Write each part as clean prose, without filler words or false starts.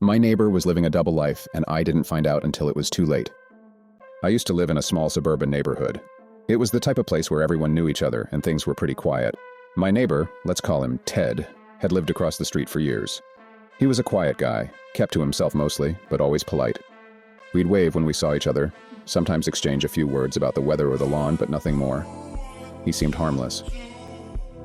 My neighbor was living a double life, and I didn't find out until it was too late. I used to live in a small suburban neighborhood. It was the type of place where everyone knew each other and things were pretty quiet. My neighbor, let's call him Ted, had lived across the street for years. He was a quiet guy, kept to himself mostly, but always polite. We'd wave when we saw each other, sometimes exchange a few words about the weather or the lawn, but nothing more. He seemed harmless.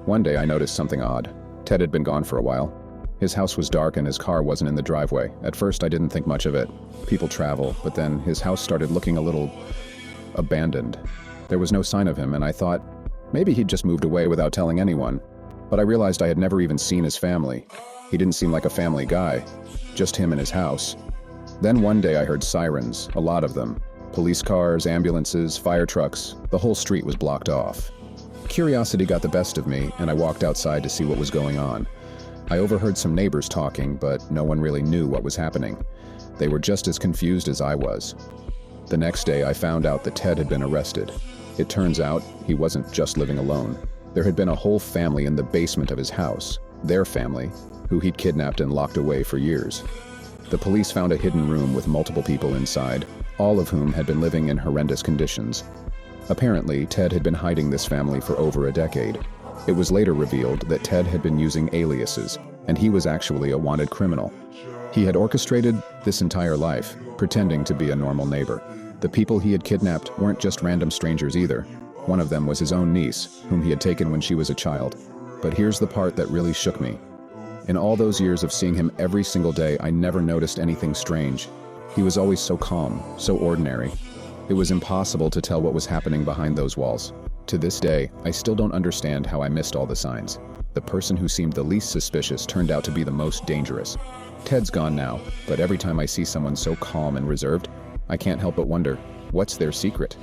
One day I noticed something odd. Ted had been gone for a while. His house was dark and his car wasn't in the driveway. At first I didn't think much of it. People travel, but then his house started looking a little abandoned. There was no sign of him, and I thought, maybe he'd just moved away without telling anyone. But I realized I had never even seen his family. He didn't seem like a family guy, just him and his house. Then one day I heard sirens, a lot of them. Police cars, ambulances, fire trucks. The whole street was blocked off. Curiosity got the best of me, and I walked outside to see what was going on. I overheard some neighbors talking, but no one really knew what was happening. They were just as confused as I was. The next day I found out that Ted had been arrested. It turns out he wasn't just living alone. There had been a whole family in the basement of his house, their family, who he'd kidnapped and locked away for years. The police found a hidden room with multiple people inside, all of whom had been living in horrendous conditions. Apparently, Ted had been hiding this family for over a decade. It was later revealed that Ted had been using aliases, and he was actually a wanted criminal. He had orchestrated this entire life, pretending to be a normal neighbor. The people he had kidnapped weren't just random strangers either. One of them was his own niece, whom he had taken when she was a child. But here's the part that really shook me. In all those years of seeing him every single day, I never noticed anything strange. He was always so calm, so ordinary. It was impossible to tell what was happening behind those walls. To this day, I still don't understand how I missed all the signs. The person who seemed the least suspicious turned out to be the most dangerous. Ted's gone now, but every time I see someone so calm and reserved, I can't help but wonder, what's their secret?